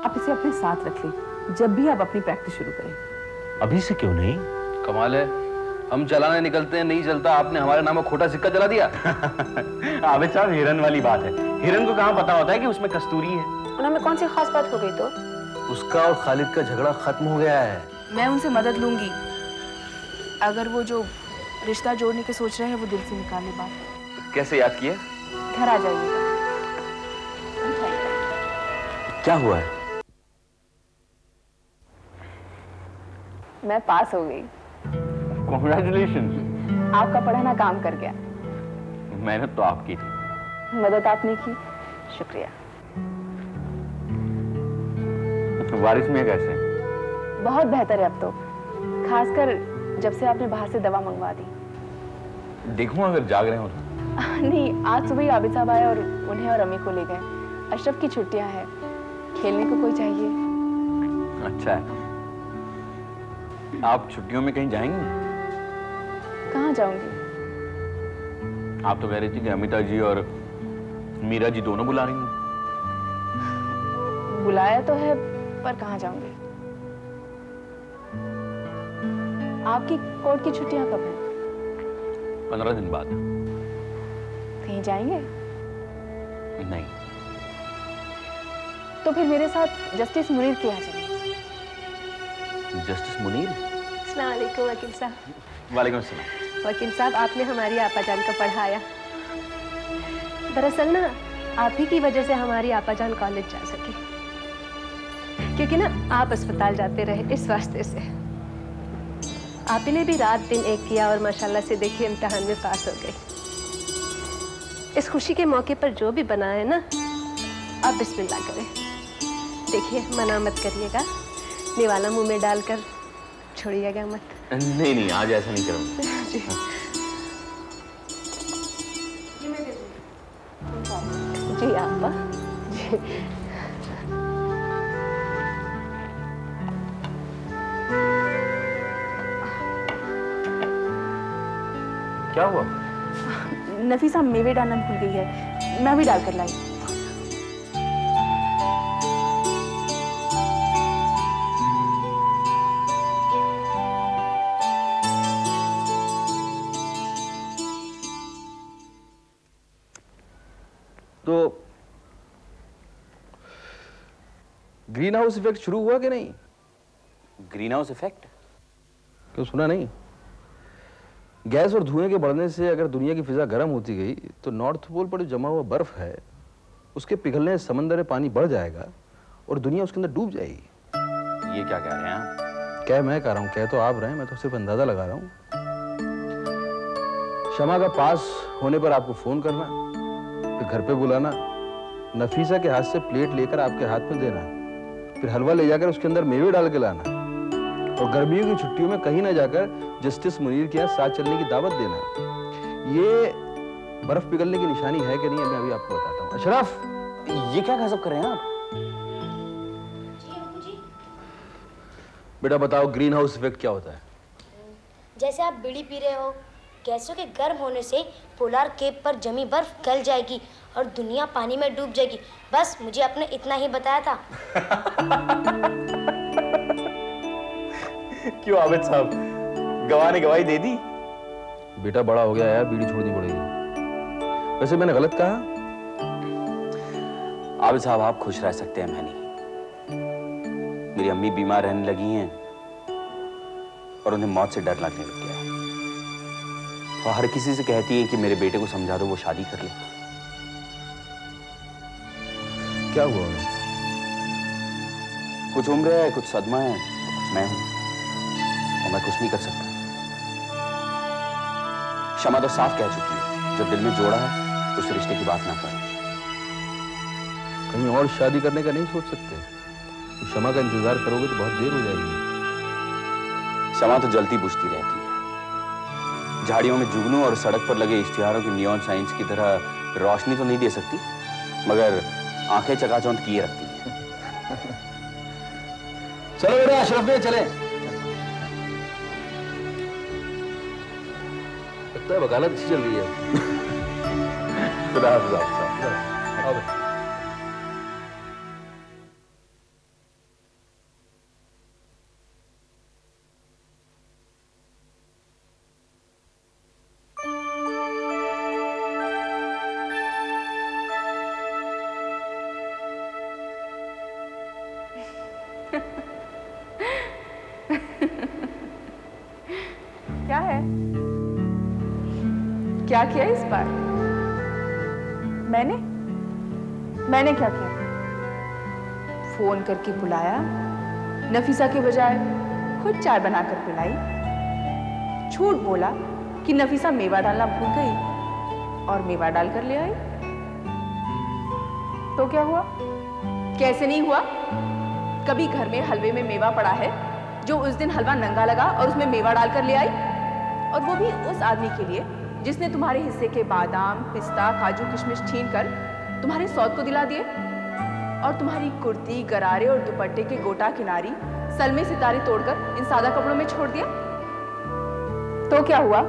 आप इसे अपने साथ रख लें जब भी आप अपनी प्रैक्टिस शुरू करें। अभी से क्यों नहीं? कमाल है, हम चलाने निकलते हैं, नहीं चलता, आपने हमारे नाम में खोटा सिक्का चला दिया। आबिद साहब, हिरन वाली बात है। हिरन को कहाँ पता होता है कि उसमें कस्तूरी है। उनमें कौन सी खास बात हो गई तो? उसका और खालिद का झगड़ा खत्म हो गया है। मैं उनसे मदद लूंगी, अगर वो जो रिश्ता जोड़ने के सोच रहे हैं वो दिल से निकाले बात। कैसे याद किए? घर आ जाइएगा। क्या हुआ है? मैं पास हो गई। Congratulations। आपका पढ़ाना काम कर गया। मेहनत तो आपकी थी। मदद आपने की, शुक्रिया। वारिस मियां कैसे? बहुत बेहतर है अब तो, खासकर जब से आपने बाहर से दवा मंगवा दी। देखूं अगर जाग रहे हो तो। नहीं, आज सुबह ही आबिद साहब आए और उन्हें और अम्मी को ले गए। अशरफ की छुट्टियां हैं, खेलने को कोई चाहिए। अच्छा है। आप छुट्टियों में कहीं जाएंगी? कहाँ जाऊंगी? आप तो कह रही थी कि अमिता जी और मीरा जी दोनों बुला रही हैं। बुलाया तो है, पर कहाँ जाऊंगी? आपकी कोर्ट की छुट्टियां कब हैं? 15 दिन बाद। कहीं जाएंगे? नहीं। तो फिर मेरे साथ जस्टिस मुनीर के यहाँ चलें। जस्टिस मुनीर? अस्सलाम वालेकुम वकील साहब। वालेकुम अस्सलाम। वकील साहब, आपने हमारी आपाजान को पढ़ाया। दरअसल ना, आप ही की वजह से हमारी आपाजान कॉलेज जा सकी, क्योंकि ना आप अस्पताल जाते रहे, इस वास्ते से। आप ही ने भी रात दिन एक किया और माशाल्लाह से देखिए इम्तिहान में पास हो गई। इस खुशी के मौके पर जो भी बना है ना, आप बिस्मिल्लाह करें। देखिए, मना मत करिएगा, निवाला मुंह में डालकर छोड़िएगा मत। नहीं नहीं, आज ऐसा नहीं करूँगा। जी आपा जी। क्या हुआ? नफीसा मेवे डालना भूल गई है, मैं भी डालकर लाई। तो ग्रीन हाउस इफेक्ट शुरू हुआ कि नहीं? Green house effect? क्यों, सुना नहीं? गैस और धुएं के बढ़ने से अगर दुनिया की फिजा गर्म होती गई तो नॉर्थ पोल पर जो जमा हुआ बर्फ है उसके पिघलने से समंदर में पानी बढ़ जाएगा और दुनिया उसके अंदर डूब जाएगी। ये क्या कह रहे हैं आप? क्या मैं कह रहा हूँ, कह तो आप रहे हैं, मैं तो सिर्फ अंदाजा लगा रहा हूँ। शमा का पास होने पर आपको फोन करना, फिर घर पे बुलाना, नफीसा के हाथ से प्लेट लेकर आपके हाथ में देना, फिर हलवा ले जाकर उसके अंदर मेवे डाल के लाना, और गर्मियों की छुट्टियों में कहीं ना जाकर जस्टिस मुनीर के यहाँ साथ चलने की दावत देना। ये बर्फ पिघलने की निशानी है कि नहीं, मैं अभी आपको बताता हूँ। अशरफ, ये क्या गजब कर रहे हैं आप? बेटा बताओ, ग्रीन हाउस इफेक्ट क्या होता है? जैसे आप बीड़ी पी रहे हो, गैसों के गर्म होने से पोलार केप पर जमी बर्फ गल जाएगी और दुनिया पानी में डूब जाएगी। बस मुझे आपने इतना ही बताया था। क्यों आबिद साहब, गवाह ने गवाही दे दी? बेटा बड़ा हो गया यार, बीड़ी छोड़नी पड़ेगी। वैसे मैंने गलत कहा? आबिद साहब, आप खुश रह सकते हैं, मैं नहीं। मेरी अम्मी बीमार रहने लगी हैं और उन्हें मौत से डर लगने लग गया है। वो हर किसी से कहती है कि मेरे बेटे को समझा दो, वो शादी कर ले। क्या हुआ उन्हें? कुछ उम्र है, कुछ सदमा है, कुछ मैं हूं, और मैं कुछ नहीं कर सकता। शमा तो साफ कह चुकी है, जो दिल में जोड़ा है उस रिश्ते की बात ना करे। कहीं और शादी करने का नहीं सोच सकते? तो शमा का इंतजार करोगे तो बहुत देर हो जाएगी। शमा तो जलती बुझती रहती है। झाड़ियों में जुगनू और सड़क पर लगे इश्तिहारों की नियॉन साइंस की तरह रोशनी तो नहीं दे सकती, मगर आंखें चकाचौंध किए रखती है। चलो बेटा, अशरफ में चले। लगता है वकालत अच्छी चल रही है। खुदा हाफिज़ साहब। आओ भाई। क्या है? क्या किया इस बार? मैंने क्या किया? फोन करके बुलाया, नफीसा के बजाय खुद चाय बनाकर पिलाई, झूठ बोला कि नफीसा मेवा डालना भूल गई और मेवा डालकर ले आई। तो क्या हुआ? कैसे नहीं हुआ? कभी घर में हलवे में मेवा पड़ा है जो उस दिन हलवा नंगा लगा और उसमें मेवा डालकर ले आई, और वो भी उस आदमी के लिए जिसने तुम्हारे हिस्से के बादाम, पिस्ता, काजू, किशमिश छीन कर तुम्हारे सौत को दिला दिए, और तुम्हारी कुर्ती, गरारे और दुपट्टे के गोटा किनारी सलमे सितारे तोड़कर इन सादा कपड़ों में छोड़ दिया। तो क्या हुआ?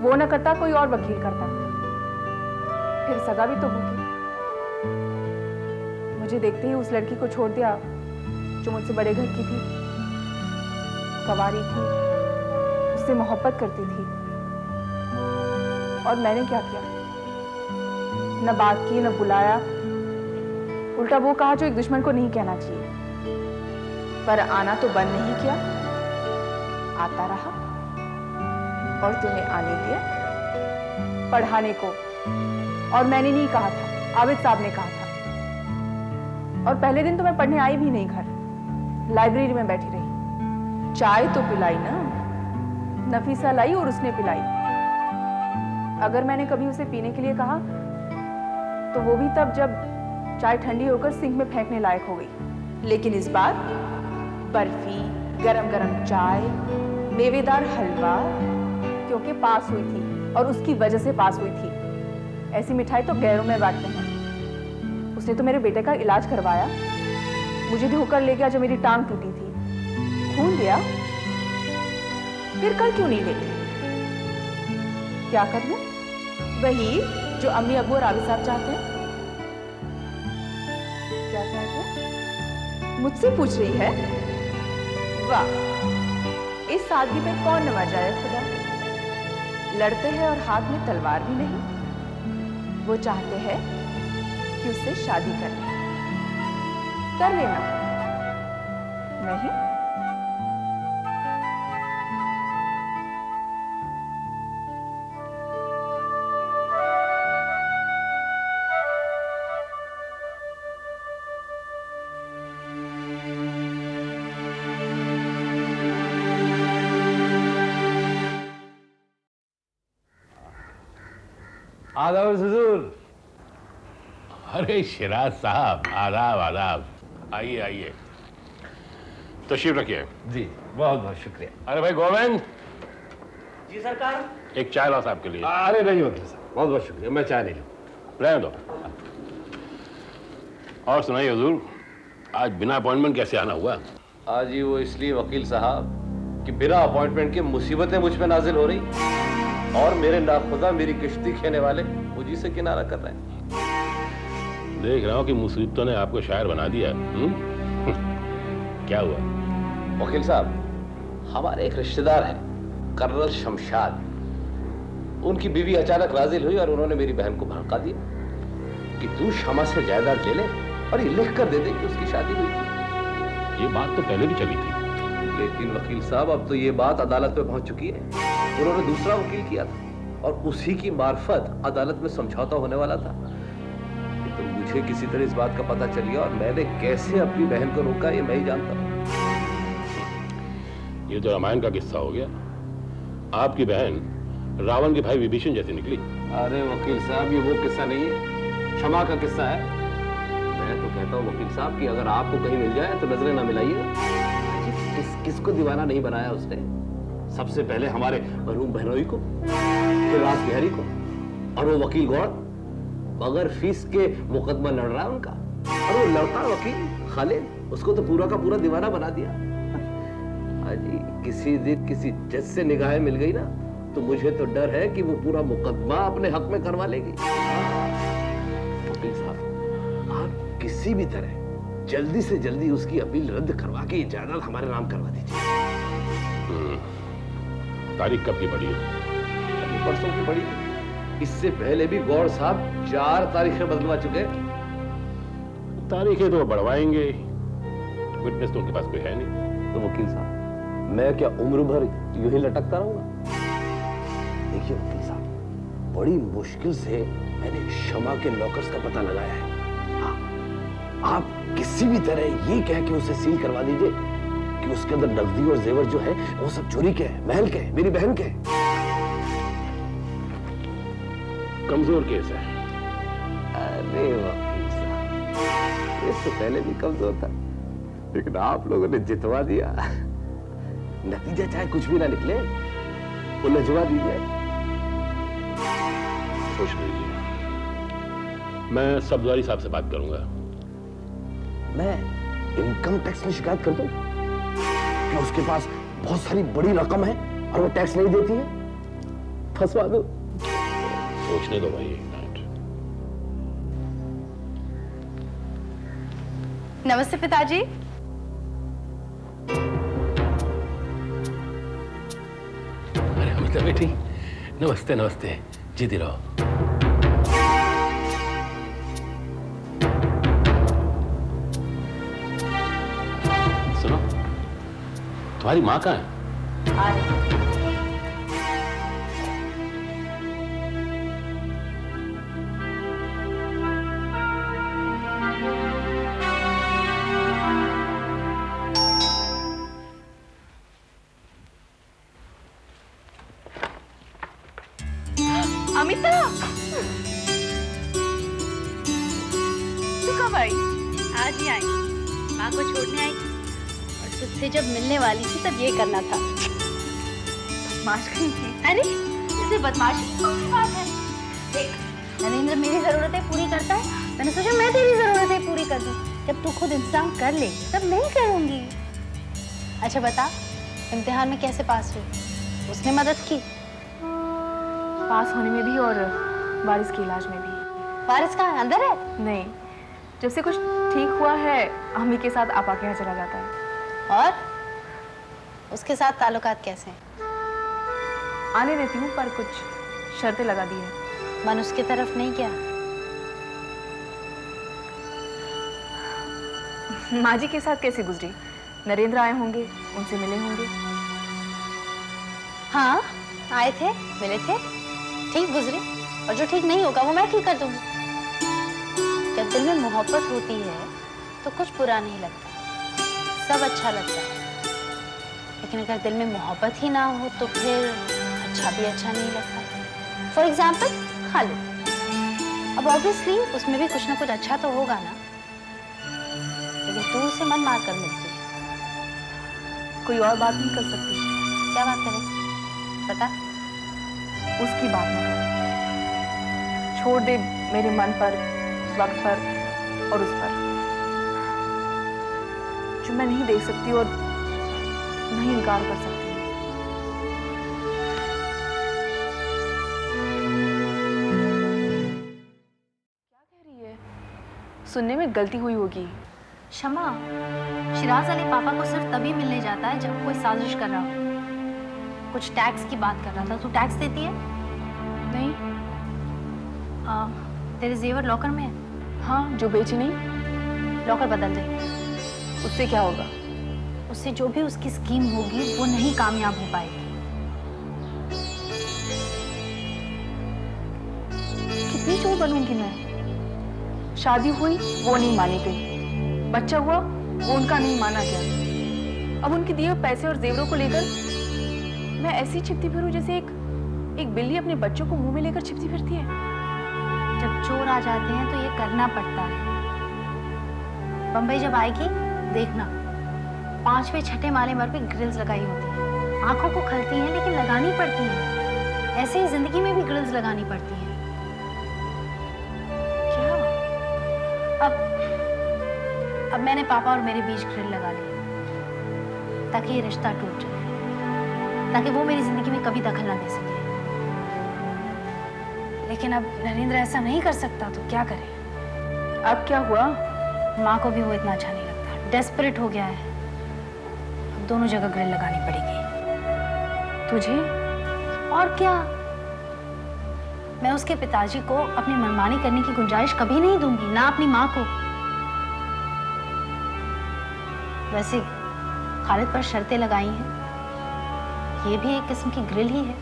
वो न करता कोई और वकील करता, फिर सगा भी तो होगी। मुझे देखते ही उस लड़की को छोड़ दिया जो मुझसे बड़े घर की थी, कवारी थी, उससे मोहब्बत करती थी। और मैंने क्या किया? न बात की, न बुलाया, उल्टा वो कहा जो एक दुश्मन को नहीं कहना चाहिए। पर आना तो बंद नहीं किया, आता रहा। और तुम्हें आने दिया पढ़ाने को, और मैंने नहीं कहा था, आबिद साहब ने कहा था। और पहले दिन तो मैं पढ़ने आई भी नहीं घर, लाइब्रेरी में बैठी रही। चाय तो पिलाई ना, नफीसा लाई और उसने पिलाई। अगर मैंने कभी उसे पीने के लिए कहा तो वो भी तब जब चाय ठंडी होकर सिंक में फेंकने लायक हो गई। लेकिन इस बार बर्फी, गरम गरम चाय, मेवेदार हलवा, क्योंकि पास हुई थी और उसकी वजह से पास हुई थी। ऐसी मिठाई तो गैरों में बांटते हैं। उसने तो मेरे बेटे का इलाज करवाया, मुझे धोकर ले गया जब मेरी टांग टूटी थी, खून दिया। फिर कर क्यों नहीं लेती? क्या कर लूं? वही जो अम्मी अब्बू और आबिद साहब चाहते हैं। क्या चाहते हैं? मुझसे पूछ रही है? वाह, इस सादगी पे कौन नवाजा है खुदा। लड़ते हैं और हाथ में तलवार भी नहीं। वो चाहते हैं कि उससे शादी कर लेना। नहीं, आदाब हुजूर। अरे शिराज साहब, आदाब आदाब। आइए आइए, तशरीफ रखिए। जी बहुत बहुत शुक्रिया। अरे भाई गोविंद। जी सरकार। एक चाय लाओ साहब के लिए। अरे नहीं वकील साहब, बहुत बहुत शुक्रिया, मैं चाय नहीं लूँ। रहने दो। और सुनाइए हुजूर, आज बिना अपॉइंटमेंट कैसे आना हुआ? आज ही वो इसलिए वकील साहब कि बिना अपॉइंटमेंट के मुसीबतें मुझ पे नाजिल हो रही और मेरे नाखुदा मेरी किश्ती खेने वाले मुझी से किनारा कर रहे हैं। देख रहा हूँ कि मुसीबतों ने आपको शायर बना दिया। क्या हुआ? वकील साहब, हमारे एक रिश्तेदार हैं कर्नल शमशाद, उनकी बीवी अचानक राजिल हुई और उन्होंने मेरी बहन को भड़का दिया कि तू शमा से जायदाद ले ले और ये लिख कर दे दे कि उसकी शादी हुई थी। ये बात तो पहले भी चली थी। लेकिन वकील साहब, अब तो ये बात अदालत में पहुंच चुकी है। उन्होंने दूसरा वकील किया था और उसी की मार्फत अदालत में समझौता होने वाला था। तो मुझे किसी तरह इस बात का पता चल गया और मैंने कैसे अपनी बहन को रोका ये मैं ही जानता हूँ। ये तो रामायण का किस्सा हो गया। आपकी बहन रावण के भाई विभीषण जैसी निकली। अरे वकील साहब, ये वो किस्सा नहीं है, क्षमा का किस्सा है। मैं तो कहता हूँ वकील साहब कि अगर आपको कहीं मिल जाए तो नजरें ना मिलाइएगा। किसको दीवाना नहीं बनाया उसने? सबसे पहले हमारे मरहूम बहनोई को, फिर रास बिहारी को, और वो वकील गौड़ बगैर फीस के मुकदमा लड़ रहा है उनका। और वो लड़का वकील खालिद, उसको तो पूरा का पूरा दीवाना बना दिया। अजी किसी दिन किसी जज से निगाहें मिल गई ना तो मुझे तो डर है कि वो पूरा मुकदमा अपने हक में करवा लेगी। वकील साहब, आप किसी भी तरह जल्दी से जल्दी उसकी अपील रद्द करवा के ये जायदाद हमारे नाम करवा दीजिए। तारीख कब की पड़ी है? अभी परसों की पड़ी है। इससे पहले भी गौर साहब 4 तारीखें बदलवा चुके। तारीखें तो बढ़वाएंगे, विटनेस तो उनके पास कोई है नहीं। तो वकील साहब, मैं क्या उम्र भर यूं ही लटकता रहूंगा? देखिए वकील साहब, बड़ी मुश्किल से मैंने शमा के लॉकर्स का पता लगाया है। हाँ, आप किसी भी तरह ये कह के उसे सील करवा दीजिए कि उसके अंदर नकदी और जेवर जो है वो सब चोरी के है, महल के है, मेरी बहन के है। कमजोर केस है। अरे वकील साहब, इससे पहले भी कमजोर था, लेकिन आप लोगों ने जितवा दिया। नतीजा चाहे कुछ भी ना निकले, वो लजवा दीजिए। सोच लीजिए, मैं सब्जवारी साहब से बात करूंगा। मैं इनकम टैक्स में शिकायत कर दूं कि उसके पास बहुत सारी बड़ी रकम है और वो टैक्स नहीं देती है? फंसवा दो। सोचने दो भाई एक मिनट। नमस्ते पिताजी। अरे अमिता बेटी, नमस्ते नमस्ते, जीती रहो। सुनो, तुम्हारी माँ कहाँ है? आ रही। अमिता, तू कब आई? आज ही आई, माँ को छोड़ने आई और तुझसे जब मिलने वाली थी तब ये करना था। बदमाश कहीं थी। अरे इसमें बदमाशी की कौन सी बात है? देख, नरेंद्र मेरी जरूरतें पूरी करता है, मैंने सोचा मैं तेरी जरूरतें पूरी कर दूं। जब तू खुद इंतजाम कर ले तब मैं करूंगी। अच्छा बता, इम्तिहान में कैसे पास हुई? उसने मदद की? पास होने में भी और वारिस के इलाज में भी। वारिस कहाँ, अंदर है? नहीं, जब से कुछ ठीक हुआ है अम्मी के साथ आपा के यहाँ चला जाता है। और उसके साथ ताल्लुकात कैसे हैं? आने देती हूँ पर कुछ शर्तें लगा दी है। मन उसके तरफ नहीं क्या? माँ जी के साथ कैसे गुजरी? नरेंद्र आए होंगे, उनसे मिले होंगे। हाँ आए थे, मिले थे, ठीक गुजरे। और जो ठीक नहीं होगा वो मैं ठीक कर दूंगी। जब दिल में मोहब्बत होती है तो कुछ बुरा नहीं लगता, सब अच्छा लगता है। लेकिन अगर दिल में मोहब्बत ही ना हो तो फिर अच्छा भी अच्छा नहीं लगता। फॉर एग्जाम्पल खालू, अब ऑब्वियसली उसमें भी कुछ ना कुछ अच्छा तो होगा ना, लेकिन तू उसे मन मार कर मिलती है। कोई और बात नहीं कर सकती? क्या बात करें, बता। उसकी बात न कर, छोड़ दे मेरे मन पर, वक्त पर और उस पर, जो मैं नहीं देख सकती और नहीं इनकार कर सकती। क्या कह रही है? सुनने में गलती हुई होगी। शमा, शिराज अली पापा को सिर्फ तभी मिलने जाता है जब कोई साजिश कर रहा हो। कुछ टैक्स की बात कर रहा था, तू टैक्स देती है? नहीं। तेरे जेवर लॉकर में है? हाँ, जो बेची नहीं। लॉकर बदल दे। उससे क्या होगा? उससे जो भी उसकी स्कीम होगी वो नहीं कामयाब हो पाएगी। कितनी चोर बनूंगी मैं? शादी हुई वो नहीं मानी गई, बच्चा हुआ वो उनका नहीं माना गया। अब उनके दिए पैसे और जेवरों को लेकर मैं ऐसी छिपती फिरूं जैसे एक बिल्ली अपने बच्चों को मुंह में लेकर छिपती फिरती है। जब चोर आ जाते हैं तो ये करना पड़ता है। बंबई जब आएगी देखना, 5वें 6ठे माले पर भी ग्रिल्स लगाई होती हैं। आंखों को खलती हैं लेकिन लगानी पड़ती हैं। ऐसे ही जिंदगी में भी ग्रिल्स लगानी पड़ती हैं। क्या? अब मैंने पापा और मेरे बीच ग्रिल लगा ली ताकि ये रिश्ता टूट जाए, ताकि वो मेरी जिंदगी में कभी दखल ना दे सके। लेकिन अब नरेंद्र ऐसा नहीं कर सकता, तो क्या करें? अब क्या हुआ? माँ को भी वो इतना अच्छा नहीं लगता, डेस्परेट हो गया है। अब दोनों जगह ग्रिल लगानी पड़ेगी। तुझे? और क्या, मैं उसके पिताजी को अपनी मनमानी करने की गुंजाइश कभी नहीं दूंगी, ना अपनी माँ को। वैसे खालिद पर शर्तें लगाई हैं, ये भी एक किस्म की ग्रिल ही है।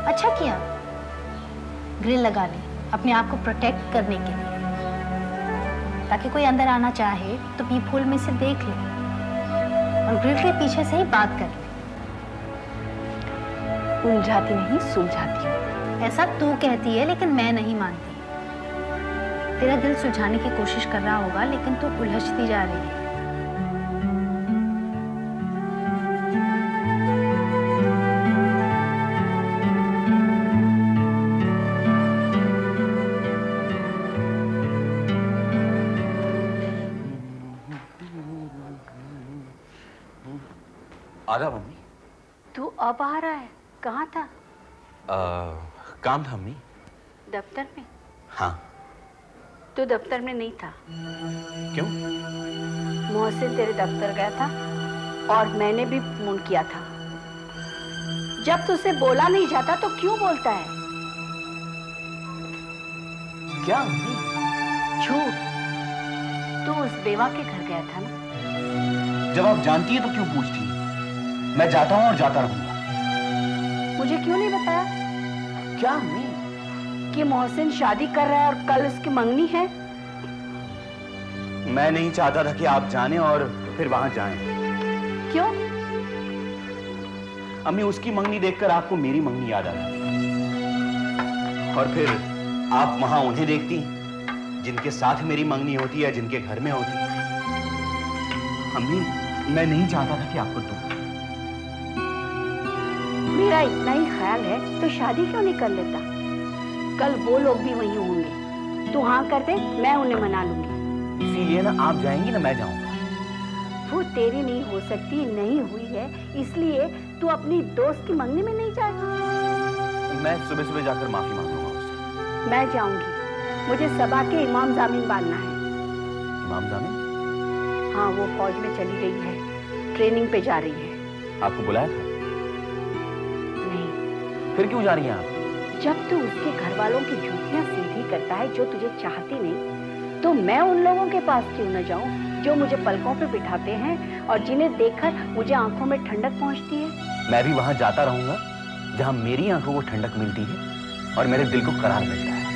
अच्छा किया ग्रिल लगा ली, अपने आप को प्रोटेक्ट करने के लिए, ताकि कोई अंदर आना चाहे तो पीप होल में से देख ले और ग्रिल के पीछे से ही बात कर ले। उलझाती नहीं, सुलझाती हूँ। ऐसा तू कहती है, लेकिन मैं नहीं मानती। तेरा दिल सुलझाने की कोशिश कर रहा होगा, लेकिन तू उलझती जा रही है। आधा मम्मी। तू अब आ रहा है? कहाँ था? काम था मम्मी। दफ्तर में? हाँ। तू दफ्तर में नहीं था। क्यों? मोहसिन तेरे दफ्तर गया था और मैंने भी फोन किया था। जब तुझसे बोला नहीं जाता तो क्यों बोलता है? क्या मम्मी? झूठ। तू उस बेवा के घर गया था ना? जब आप जानती है तो क्यों पूछती है? मैं जाता हूँ और जाता रहूंगा। मुझे क्यों नहीं बताया? क्या मम्मी? कि मोहसिन शादी कर रहा है और कल उसकी मंगनी है। मैं नहीं चाहता था कि आप जाने और फिर वहां जाएं। क्यों? अम्मी, उसकी मंगनी देखकर आपको मेरी मंगनी याद आ गई और फिर आप वहां उन्हें देखती जिनके साथ मेरी मंगनी होती है, जिनके घर में होती। अम्मी, मैं नहीं चाहता था कि आपको दुख। मेरा इतना ही ख्याल है तो शादी क्यों नहीं कर लेता? कल वो लोग भी वहीं होंगे, तू हाँ कर दे, मैं उन्हें मना लूंगी। इसीलिए ना आप जाएंगी ना मैं जाऊंगा। वो तेरी नहीं हो सकती, नहीं हुई है, इसलिए तू अपनी दोस्त की मंगनी में नहीं जाएगा। मैं सुबह सुबह जाकर माफी मांगूंगा उससे। मैं जाऊंगी, मुझे सबा के इमाम जामीन बांधना है। इमाम जामीन? हाँ, वो फौज में चली गई है, ट्रेनिंग पे जा रही है। आपको बुलाया था? नहीं। फिर क्यों जा रही हैं आप? जब तू उसके घर वालों की जूतियां सीधी करता है जो तुझे चाहती नहीं, तो मैं उन लोगों के पास क्यों न जाऊं जो मुझे पलकों पे बिठाते हैं और जिन्हें देखकर मुझे आंखों में ठंडक पहुंचती है। मैं भी वहां जाता रहूंगा जहां मेरी आंखों को ठंडक मिलती है और मेरे दिल को करार मिलता है।